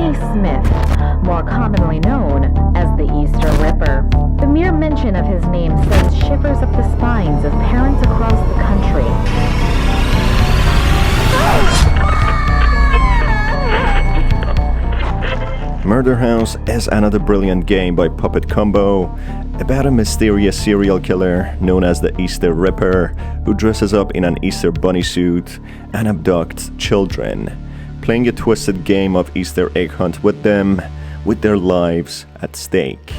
Anthony Smith, more commonly known as the Easter Ripper. The mere mention of his name sends shivers up the spines of parents across the country. Murder House is another brilliant game by Puppet Combo about a mysterious serial killer known as the Easter Ripper who dresses up in an Easter bunny suit and abducts children, playing a twisted game of Easter egg hunt with them, with their lives at stake.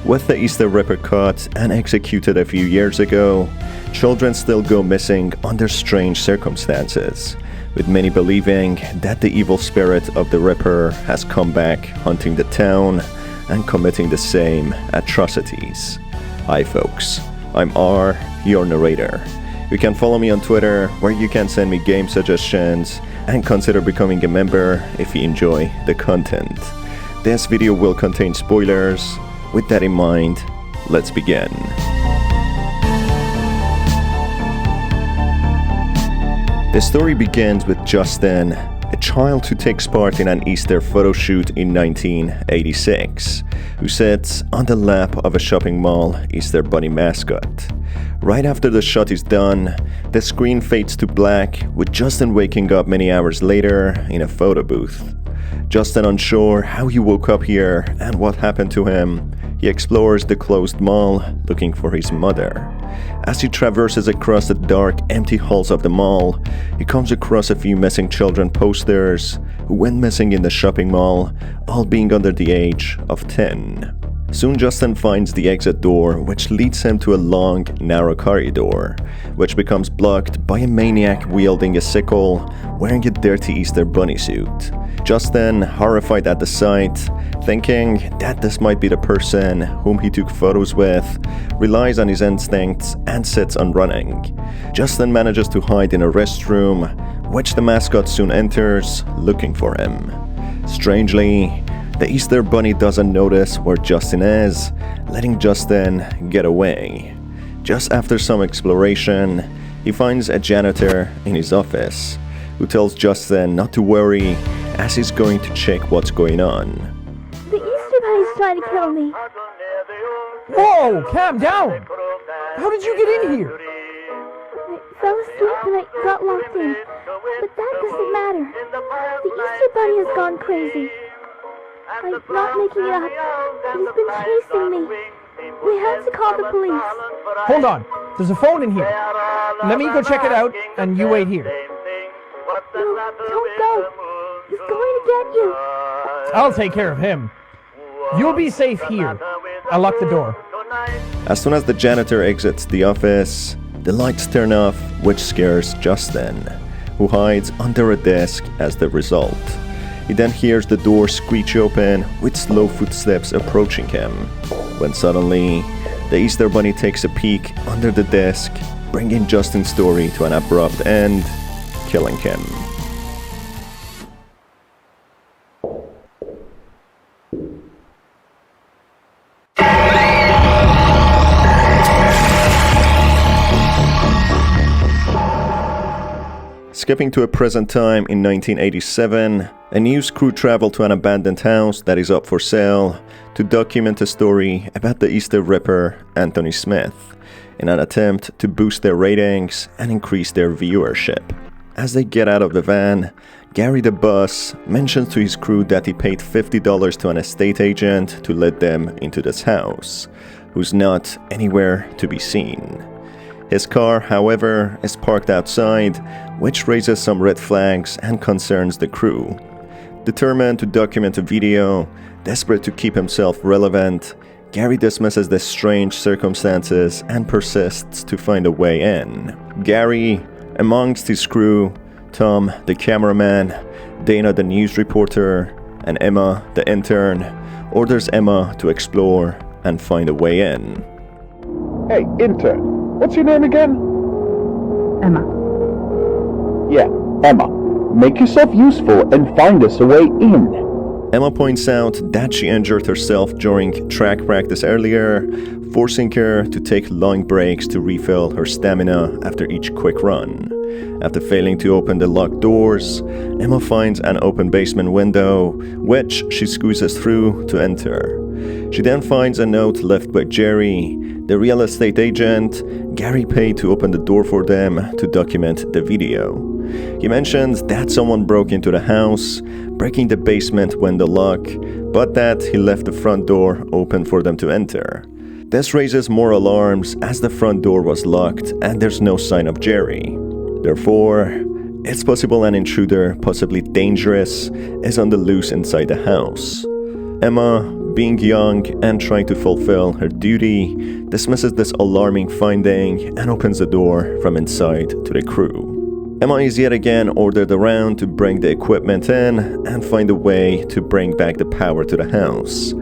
With the Easter Ripper caught and executed a few years ago, children still go missing under strange circumstances, with many believing that the evil spirit of the Ripper has come back hunting the town and committing the same atrocities. Hi folks, I'm R, your narrator. You can follow me on Twitter, where you can send me game suggestions and consider becoming a member if you enjoy the content. This video will contain spoilers. With that in mind, let's begin. The story begins with Justin, a child who takes part in an Easter photo shoot in 1986, who sits on the lap of a shopping mall Easter bunny mascot. Right after the shot is done, the screen fades to black, with Justin waking up many hours later in a photo booth. Justin unsure how he woke up here and what happened to him, he explores the closed mall looking for his mother. As he traverses across the dark, empty halls of the mall, he comes across a few missing children posters who went missing in the shopping mall, all being under the age of 10. Soon Justin finds the exit door, which leads him to a long, narrow corridor, which becomes blocked by a maniac wielding a sickle, wearing a dirty Easter bunny suit. Justin, horrified at the sight, thinking that this might be the person whom he took photos with, relies on his instincts and sits on running. Justin manages to hide in a restroom, which the mascot soon enters, looking for him. Strangely, the Easter bunny doesn't notice where Justin is, letting Justin get away. Just after some exploration, he finds a janitor in his office, who tells Justin not to worry, as he's going to check what's going on. The Easter bunny's trying to kill me. Whoa, calm down! How did you get in here? I fell asleep and I got locked in, but that doesn't matter. The Easter bunny has gone crazy. I'm not making it up. He's been chasing me. We had to call the police. Hold on, there's a phone in here. Let me go check it out, and you wait here. No, don't go. He's going to get you. I'll take care of him. You'll be safe here. I'll lock the door. As soon as the janitor exits the office, the lights turn off, which scares Justin, who hides under a desk as the result. He then hears the door screech open with slow footsteps approaching him, when suddenly, the Easter bunny takes a peek under the desk, bringing Justin's story to an abrupt end, killing him. Skipping to a present time in 1987, a news crew traveled to an abandoned house that is up for sale to document a story about the Easter Ripper, Anthony Smith, in an attempt to boost their ratings and increase their viewership. As they get out of the van, Gary the boss mentions to his crew that he paid $50 to an estate agent to let them into this house, who's not anywhere to be seen. His car, however, is parked outside, which raises some red flags and concerns the crew. Determined to document a video, desperate to keep himself relevant, Gary dismisses the strange circumstances and persists to find a way in. Gary, amongst his crew, Tom, the cameraman, Dana, the news reporter, and Emma, the intern, orders Emma to explore and find a way in. Hey, intern. What's your name again? Emma. Yeah, Emma. Make yourself useful and find us a way in. Emma points out that she injured herself during track practice earlier, forcing her to take long breaks to refill her stamina after each quick run. After failing to open the locked doors, Emma finds an open basement window, which she squeezes through to enter. She then finds a note left by Jerry, the real estate agent Gary paid to open the door for them to document the video. He mentions that someone broke into the house, breaking the basement window lock, but that he left the front door open for them to enter. This raises more alarms as the front door was locked and there's no sign of Jerry. Therefore, it's possible an intruder, possibly dangerous, is on the loose inside the house. Emma, being young and trying to fulfill her duty, dismisses this alarming finding and opens the door from inside to the crew. Emma is yet again ordered around to bring the equipment in and find a way to bring back the power to the house.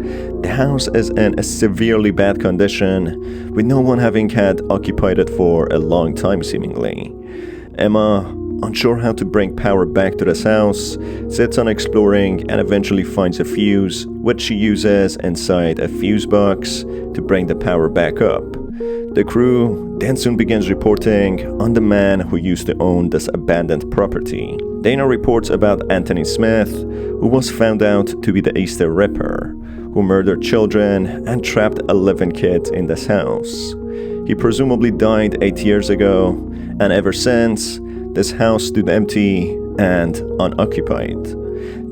The house is in a severely bad condition, with no one having had occupied it for a long time seemingly. Emma, unsure how to bring power back to this house, sits on exploring and eventually finds a fuse, which she uses inside a fuse box to bring the power back up. The crew then soon begins reporting on the man who used to own this abandoned property. Dana reports about Anthony Smith, who was found out to be the Easter Ripper, who murdered children and trapped 11 kids in this house. He presumably died 8 years ago, and ever since, this house stood empty and unoccupied.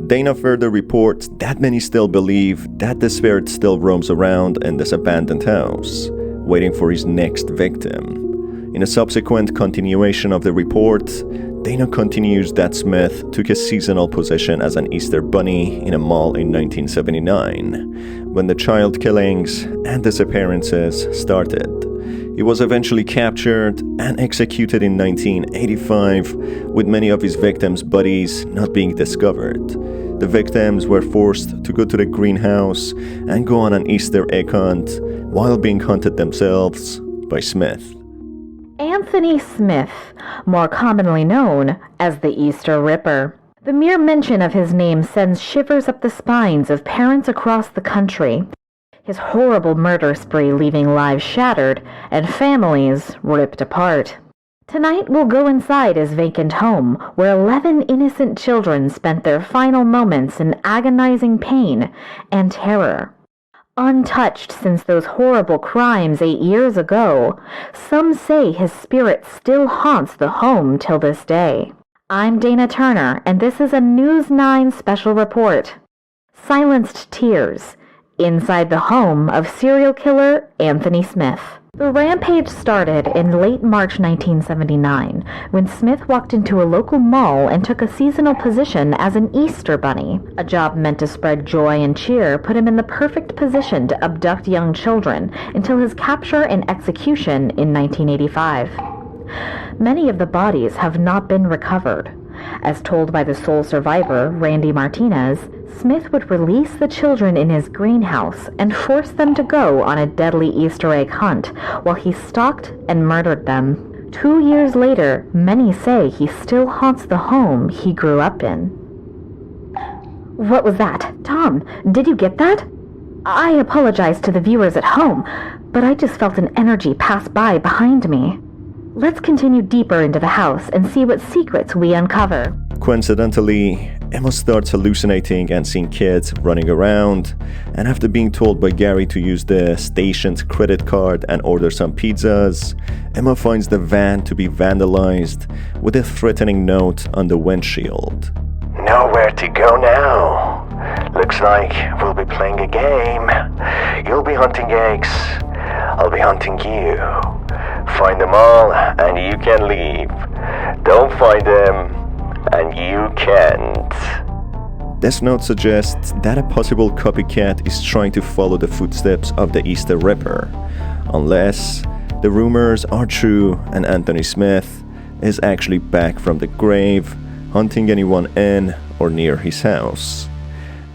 Dana further reports that many still believe that the spirit still roams around in this abandoned house, waiting for his next victim. In a subsequent continuation of the report, Dana continues that Smith took a seasonal position as an Easter bunny in a mall in 1979, when the child killings and disappearances started. He was eventually captured and executed in 1985, with many of his victims' bodies not being discovered. The victims were forced to go to the greenhouse and go on an Easter egg hunt while being hunted themselves by Smith. Anthony Smith, more commonly known as the Easter Ripper. The mere mention of his name sends shivers up the spines of parents across the country. His horrible murder spree leaving lives shattered and families ripped apart. Tonight we'll go inside his vacant home, where 11 innocent children spent their final moments in agonizing pain and terror. Untouched since those horrible crimes 8 years ago, some say his spirit still haunts the home till this day. I'm Dana Turner, and this is a News 9 special report. Silenced Tears. Inside the home of serial killer Anthony Smith. The rampage started in late March 1979, when Smith walked into a local mall and took a seasonal position as an Easter bunny. A job meant to spread joy and cheer put him in the perfect position to abduct young children until his capture and execution in 1985. Many of the bodies have not been recovered. As told by the sole survivor, Randy Martinez, Smith would release the children in his greenhouse and force them to go on a deadly Easter egg hunt while he stalked and murdered them. 2 years later, many say he still haunts the home he grew up in. What was that? Tom, did you get that? I apologize to the viewers at home, but I just felt an energy pass by behind me. Let's continue deeper into the house and see what secrets we uncover. Coincidentally, Emma starts hallucinating and seeing kids running around, and after being told by Gary to use the station's credit card and order some pizzas, Emma finds the van to be vandalized with a threatening note on the windshield. Nowhere to go now. Looks like we'll be playing a game. You'll be hunting eggs. I'll be hunting you. Find them all and you can leave. Don't find them and you can't. This note suggests that a possible copycat is trying to follow the footsteps of the Easter Ripper, unless the rumors are true and Anthony Smith is actually back from the grave, hunting anyone in or near his house.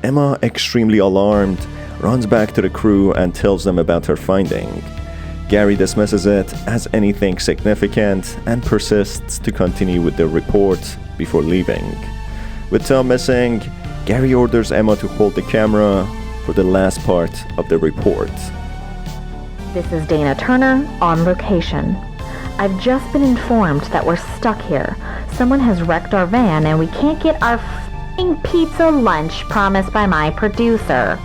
Emma, extremely alarmed, runs back to the crew and tells them about her finding. Gary dismisses it as anything significant and persists to continue with the report before leaving. With Tom missing, Gary orders Emma to hold the camera for the last part of the report. This is Dana Turner on location. I've just been informed that we're stuck here. Someone has wrecked our van and we can't get our f***ing pizza lunch promised by my producer.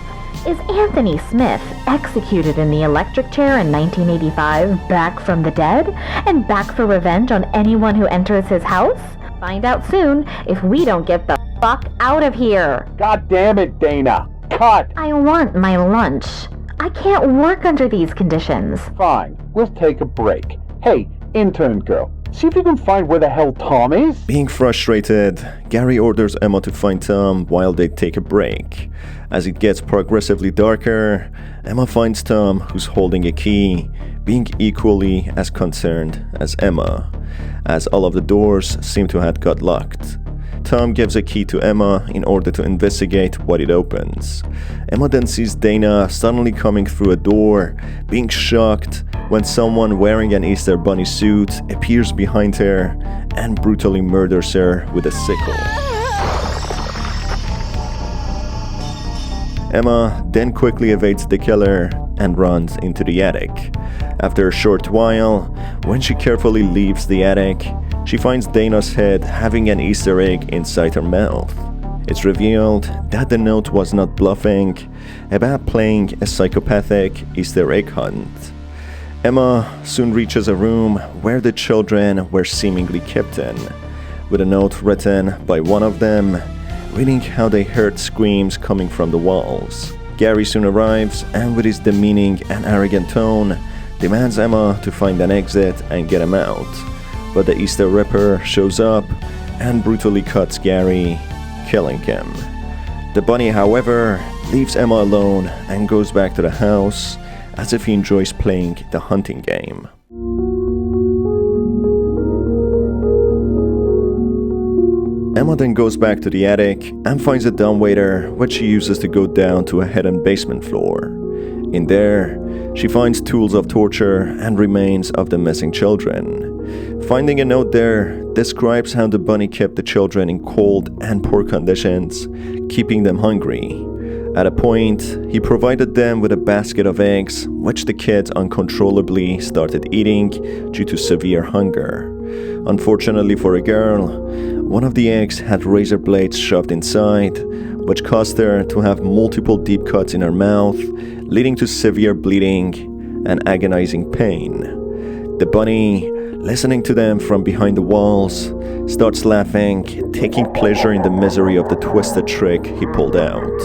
Is Anthony Smith, executed in the electric chair in 1985, back from the dead? And back for revenge on anyone who enters his house? Find out soon if we don't get the fuck out of here. God damn it, Dana. Cut. I want my lunch. I can't work under these conditions. Fine, we'll take a break. Hey, intern girl, see if you can find where the hell Tom is. Being frustrated, Gary orders Emma to find Tom while they take a break. As it gets progressively darker, Emma finds Tom, who's holding a key, being equally as concerned as Emma, as all of the doors seem to have got locked. Tom gives a key to Emma in order to investigate what it opens. Emma then sees Dana suddenly coming through a door, being shocked when someone wearing an Easter Bunny suit appears behind her and brutally murders her with a sickle. Emma then quickly evades the killer and runs into the attic. After a short while, when she carefully leaves the attic, she finds Dana's head having an Easter egg inside her mouth. It's revealed that the note was not bluffing about playing a psychopathic Easter egg hunt. Emma soon reaches a room where the children were seemingly kept in, with a note written by one of them, reading how they heard screams coming from the walls. Gary soon arrives and with his demeaning and arrogant tone, demands Emma to find an exit and get him out. But the Easter Ripper shows up and brutally cuts Gary, killing him. The bunny, however, leaves Emma alone and goes back to the house as if he enjoys playing the hunting game. Emma then goes back to the attic and finds a dumbwaiter which she uses to go down to a hidden basement floor. In there, she finds tools of torture and remains of the missing children. Finding a note there describes how the bunny kept the children in cold and poor conditions, keeping them hungry. At a point, he provided them with a basket of eggs, which the kids uncontrollably started eating due to severe hunger. Unfortunately for a girl, one of the eggs had razor blades shoved inside, which caused her to have multiple deep cuts in her mouth, leading to severe bleeding and agonizing pain. The bunny, listening to them from behind the walls, starts laughing, taking pleasure in the misery of the twisted trick he pulled out.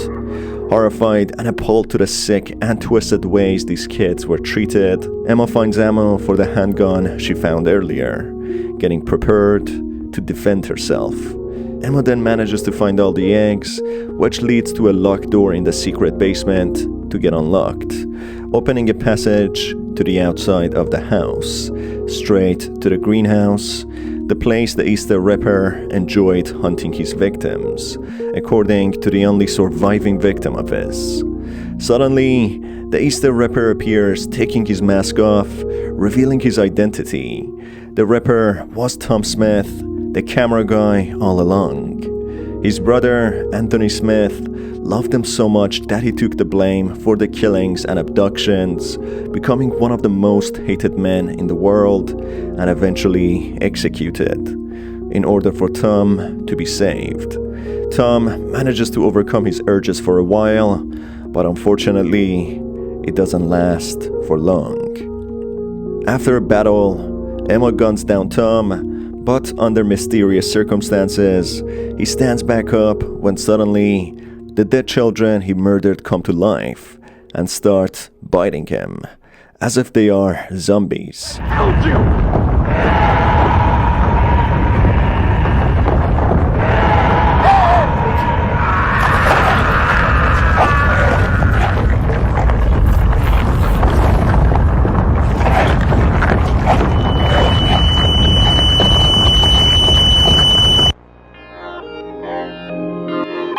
Horrified and appalled to the sick and twisted ways these kids were treated, Emma finds ammo for the handgun she found earlier, getting prepared to defend herself. Emma then manages to find all the eggs, which leads to a locked door in the secret basement to get unlocked, opening a passage to the outside of the house, straight to the greenhouse, the place the Easter Ripper enjoyed hunting his victims, according to the only surviving victim of his. Suddenly, the Easter Ripper appears, taking his mask off, revealing his identity. The Ripper was Tom Smith, the camera guy all along. His brother, Anthony Smith, loved him so much that he took the blame for the killings and abductions, becoming one of the most hated men in the world and eventually executed, in order for Tom to be saved. Tom manages to overcome his urges for a while, but unfortunately, it doesn't last for long. After a battle, Emma guns down Tom, but under mysterious circumstances, he stands back up when suddenly the dead children he murdered come to life and start biting him, as if they are zombies. Held you!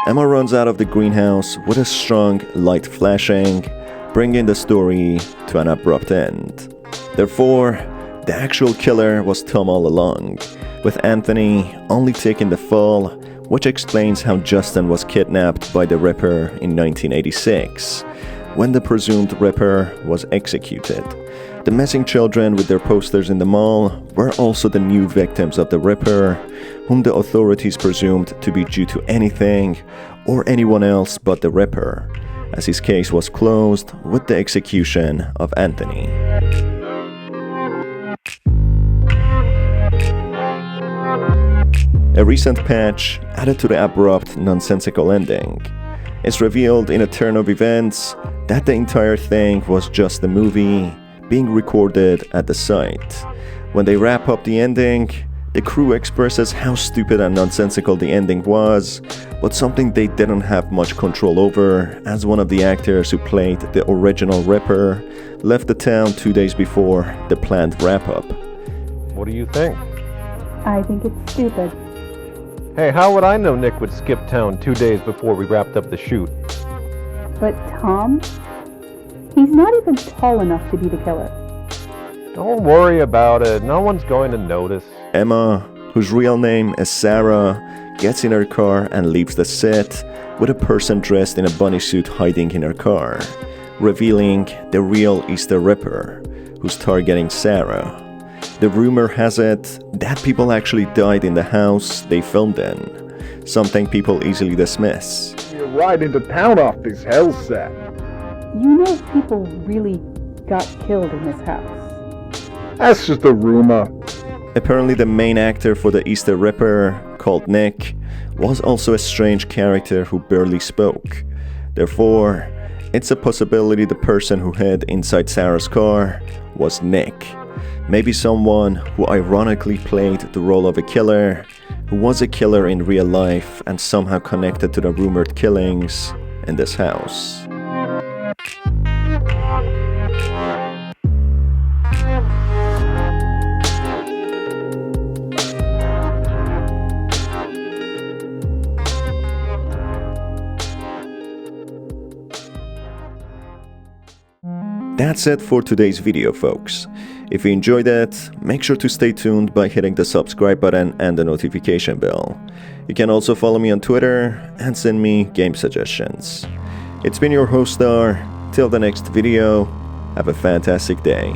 Emma runs out of the greenhouse with a strong light flashing, bringing the story to an abrupt end. Therefore, the actual killer was Tom all along, with Anthony only taking the fall, which explains how Justin was kidnapped by the Ripper in 1986, when the presumed Ripper was executed. The missing children with their posters in the mall were also the new victims of the Ripper, whom the authorities presumed to be due to anything or anyone else but the Ripper, as his case was closed with the execution of Anthony. A recent patch added to the abrupt, nonsensical ending. It's revealed in a turn of events that the entire thing was just a movie being recorded at the site. When they wrap up the ending, the crew expresses how stupid and nonsensical the ending was, but something they didn't have much control over, as one of the actors who played the original Ripper left the town 2 days before the planned wrap-up. What do you think? I think it's stupid. Hey, how would I know Nick would skip town 2 days before we wrapped up the shoot? But Tom? He's not even tall enough to be the killer. Don't worry about it. No one's going to notice. Emma, whose real name is Sarah, gets in her car and leaves the set with a person dressed in a bunny suit hiding in her car, revealing the real Easter Ripper, who's targeting Sarah. The rumor has it that people actually died in the house they filmed in, something people easily dismiss. You're right into town off this hell set. You know people really got killed in this house. That's just a rumor. Apparently the main actor for the Easter Ripper, called Nick, was also a strange character who barely spoke. Therefore, it's a possibility the person who hid inside Sarah's car was Nick. Maybe someone who ironically played the role of a killer, who was a killer in real life and somehow connected to the rumored killings in this house. That's it for today's video, folks. If you enjoyed it, make sure to stay tuned by hitting the subscribe button and the notification bell. You can also follow me on Twitter and send me game suggestions. It's been your host Star. Till the next video, have a fantastic day.